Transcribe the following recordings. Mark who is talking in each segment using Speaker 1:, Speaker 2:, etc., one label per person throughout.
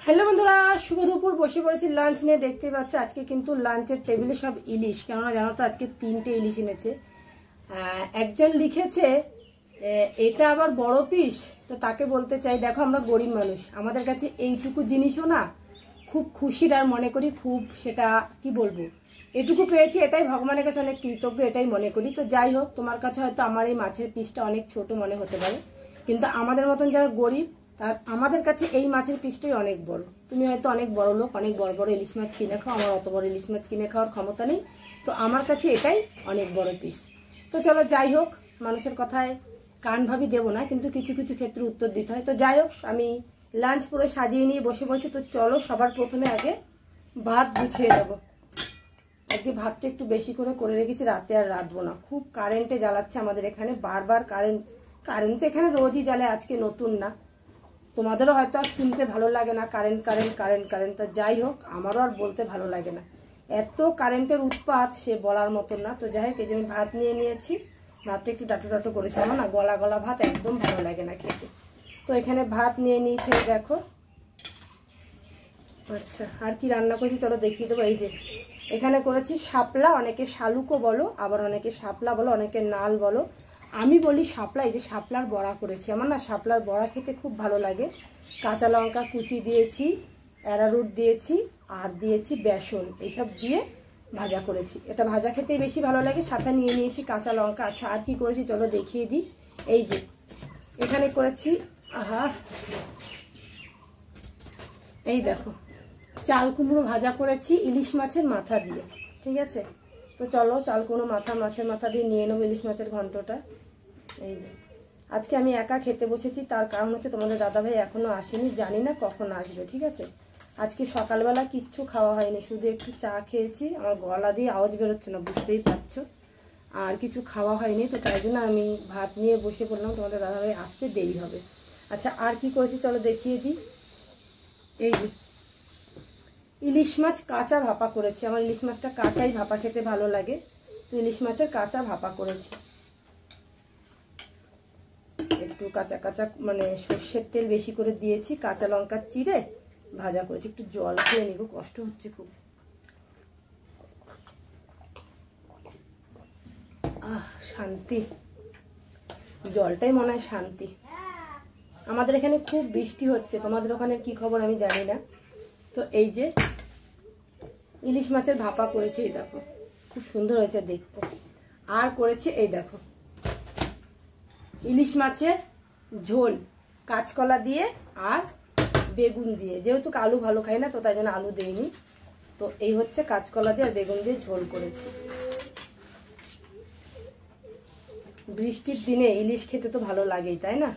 Speaker 1: Hello বন্ধুরা, শুভ দুপুর। বসে পড়েছি লাঞ্চ নিয়ে। দেখতে পাচ্ছ আজকে কিন্তু লাঞ্চের টেবিলে সব ইলিশ। কেননা জানো তো আজকে 3টে ইলিশ এনেছে। একজন লিখেছে এটা আবার বড় পিস। তো তাকে বলতে চাই, দেখো আমরা গরিব মানুষ, আমাদের কাছে এইটুকু জিনিসও না খুব খুশির আর মনে করি খুব, সেটা কি বলবো, এটুকু পেয়েছি এটাই ভগবানের কাছে অনেক কৃতজ্ঞ, এটাই মনে করি। তো যাই হোক, তোমার কাছে হয়তো আমার এই মাছের পিসটা অনেক ছোট মনে হতে পারে, কিন্তু আমাদের মতন যারা গরিব তার আমাদের কাছে এই মাছের পিসটাই অনেক বড়। তুমি হয়তো অনেক বড় লোক, অনেক বড় বড় ইলিশ মাছ কিনে খাও, আমার অত বড় ইলিশ মাছ কিনে খাওয়ার ক্ষমতা নেই। তো আমার কাছে এটাই অনেক বড় পিস। তো চলো যাই হোক, মানুষের কথায় কান ভাবি দেবো না, কিন্তু কিছু কিছু ক্ষেত্রে উত্তর দিতে হয়। তো যাই হোক, আমি লাঞ্চ পুরো সাজিয়ে নিয়ে বসে পড়ছি। তো চলো সবার প্রথমে আগে ভাত গুছিয়ে নেবো। আজকে ভাতটা একটু বেশি করে রেখেছি, রাতে আর রাঁধবো না। খুব কারেন্টে জ্বালাচ্ছে আমাদের এখানে, বারবার কারেন্ট তো এখানে রোজই জ্বালে, আজকে নতুন না। তোমাদেরও হয়তো আর শুনতে ভালো লাগে না কারেন্ট কারেন্ট কারেন্ট কারেন্ট। তা যাই হোক, আমারও আর বলতে ভালো লাগে না, এত কারেন্টের উৎপাত সে বলার মতন না। তো যাই হোক, এই যে আমি ভাত নিয়ে নিয়েছি, ভাতটা একটু ডাটু ডাটু করেছি। আমার না গলা গলা ভাত একদম ভালো লাগে না খেতে। তো এখানে ভাত নিয়ে নিয়েছে, দেখো। আচ্ছা, আর কি রান্না করেছি চলো দেখিয়ে দেবো। এই যে এখানে করেছি শাপলা, অনেকে শালুকও বলো, আবার অনেকে শাপলা বলো, অনেকে নাল বলো। আমি বলি শাপলা। এই যে শাপলার বড়া করেছি, আমার না শাপলার বড়া খেতে খুব ভালো লাগে। কাঁচা লঙ্কা কুচি দিয়েছি, অ্যারারুট দিয়েছি, আর দিয়েছি বেসন, এইসব দিয়ে ভাজা করেছি। এটা ভাজা খেতেই বেশি ভালো লাগে। সাথে নিয়ে নিয়েছি কাঁচা লঙ্কা। আচ্ছা, আর কি করেছি চলো দেখিয়ে দিই। এই যে এখানে করেছি, আহা, এই দেখো, চাল কুমড়ো ভাজা করেছি ইলিশ মাছের মাথা দিয়ে। ঠিক আছে, তো চলো চাল কুমড়ো মাছের মাথা দিয়ে নিয়ে নেবো ইলিশ মাছের ঘন্টটা। এই যে আজকে আমি একা খেতে বসেছি, তার কারণ হচ্ছে তোমাদের দাদাভাই এখনো আসেনি, জানি না কখন আসবে। ঠিক আছে, আজকে সকালবেলা কিচ্ছু খাওয়া হয়নি, শুধু একটু চা খেয়েছি। আমার গলা দিয়ে আওয়াজ বেরোচ্ছে না, বুঝতেই পারছো, আর কিছু খাওয়া হয়নি। তো তাই জন্য আমি ভাত নিয়ে বসে পড়লাম, তোমাদের দাদাভাই আসতে দেরি হবে। আচ্ছা, আর কি করেছি চলো দেখিয়ে দিই। এই যে ইলিশ মাছ কাঁচা ভাপা করেছি। আমার ইলিশ মাছটা কাঁচাই ভাপা খেতে ভালো লাগে, তো ইলিশ মাছের কাঁচা ভাপা করেছি। একটু কাঁচা কাঁচা মানে সর্ষের তেল বেশি করে দিয়েছি, কাঁচা লঙ্কা চিড়ে ভাজা করেছি। একটু জল খেয়ে নিব, কষ্ট হচ্ছে খুব। শান্তি, জলটাই মনে হয় শান্তি। আমাদের এখানে খুব বৃষ্টি হচ্ছে, তোমাদের ওখানে কি খবর আমি জানি না। তো এই যে ইলিশ মাছের ভাপা করেছি, এই দেখো খুব সুন্দর হয়েছে দেখতে। আর করেছি এই দেখো ইলিশ মাছের ঝোল, কাঁচকলা দিয়ে আর বেগুন দিয়ে। যেহেতু আলু ভালো খাই না, তো তাই জন্য আলু দেইনি। তো এই হচ্ছে কাঁচকলা দিয়ে আর বেগুন দিয়ে ঝোল করেছি। বৃষ্টির দিনে ইলিশ খেতে তো ভালো লাগেই, তাই না?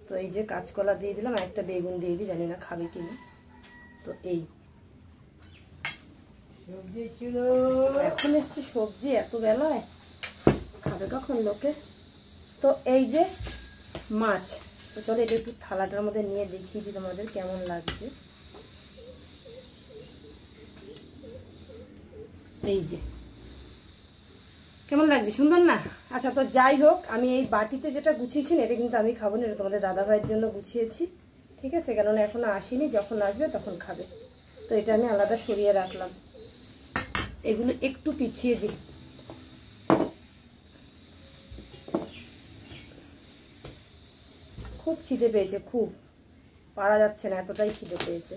Speaker 1: তো এই যে কাঁচকলা দিয়ে দিলাম, আর একটা বেগুন দিয়ে দিই, জানি না খাবে কিনা। তো এই সবজি ছিল, এখন এসছে সবজি এত বেলায়, খাবে কখন লোকে। তো এই যে মাছ, তো চলো এটা একটু থালাটার মধ্যে নিয়ে দেখিয়ে দিই তোমাদের কেমন লাগছে। এই যে কেমন লাগছে, সুন্দর না? আচ্ছা, তো যাই হোক, আমি এই বাটিতে যেটা গুছিয়েছি না, এটা কিন্তু আমি খাবো না, এটা তোমাদের দাদা ভাইয়ের জন্য গুছিয়েছি। ঠিক আছে, কেননা এখনো আসেনি, যখন আসবে তখন খাবে। তো এটা আমি আলাদা সরিয়ে রাখলাম। এগুলো একটু পিছিয়ে দিই। খুব খিদে পেয়েছে, খুব পারা যাচ্ছে না, এতটাই খিদে পেয়েছে।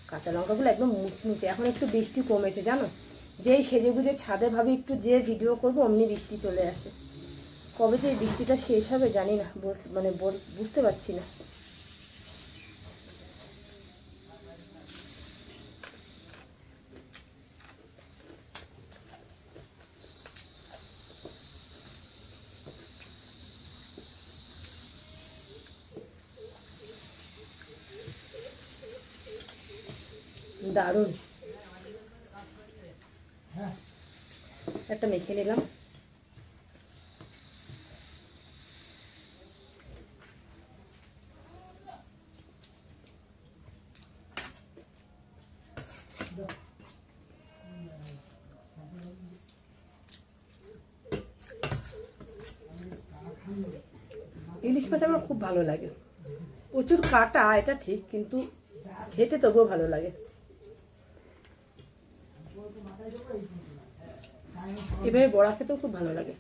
Speaker 1: কাঁচা লঙ্কাগুলো একদম মুচমুচে। এখন একটু বৃষ্টি কমেছে জানো, যেই সেজে গুজে ছাদে ভাবি একটু যে ভিডিও করবো, অমনি বৃষ্টি চলে আসে। কবে যে এই বৃষ্টিটা শেষ হবে জানি না, মানে বুঝতে পারছি না। দারুণ, একটা মেখে নিলাম। ইলিশ মাছ আমার খুব ভালো লাগে, প্রচুর কাটা এটা ঠিক, কিন্তু খেতে তবুও ভালো লাগে। এভাবে বড়া খেতেও খুব ভালো লাগে।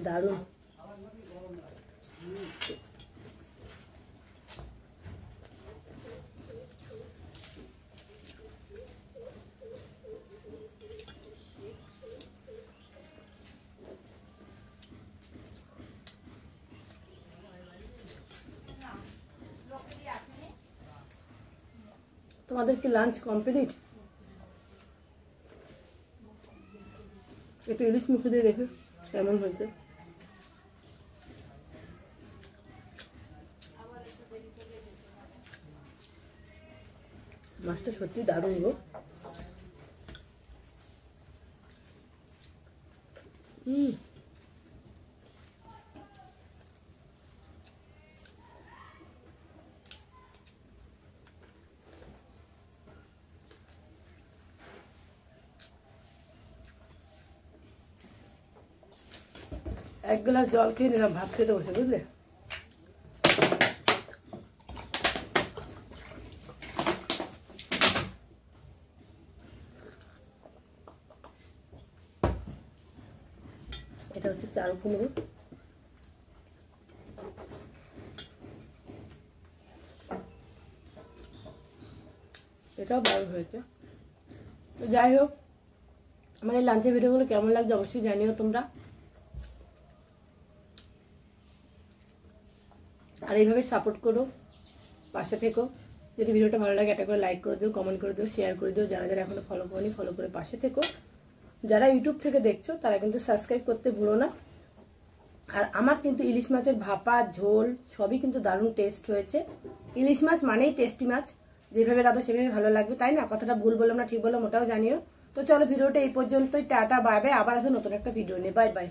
Speaker 1: দারুণ। তোমাদের কি লাঞ্চ কমপ্লিট? একটু ইলিশ মুখে দিয়ে দেখে কেমন হয়েছে। মাছটা সত্যি দারুণ গো। এক গ্লাস জল খেয়ে নিলাম ভাত খেতে বসে, বুঝলে? এটা হচ্ছে চাল কুমড়ো। এটাও দারুণ হয়েছে। তো যাই হোক, আমার এই লাঞ্চের ভিডিওগুলো কেমন লাগছে অবশ্যই জানিও তোমরা। আর এইভাবে সাপোর্ট করো, পাশে থেকো। যদি ভিডিওটা ভালো লাগে একটা করে লাইক করে দিও, কমেন্ট করে দিও, শেয়ার করে দিও। যারা যারা এখনো ফলো করোনি ফলো করে পাশে থেকো। যারা ইউটিউব থেকে দেখছো তারা কিন্তু সাবস্ক্রাইব করতে ভুলো না। আর আমার কিন্তু ইলিশ মাছের ভাপা ঝোল সবই কিন্তু দারুণ টেস্ট হয়েছে। ইলিশ মাছ মানেই টেস্টি মাছ, যেভাবে রাধো সেভাবে ভালো লাগবে, তাই না? কথাটা ভুল বললাম না ঠিক বললাম ওটাও জানিও। তো চলো ভিডিওটা এই পর্যন্তই, টাটা বাই বাই। আবার আসবে নতুন একটা ভিডিও নিয়ে। Bye bye.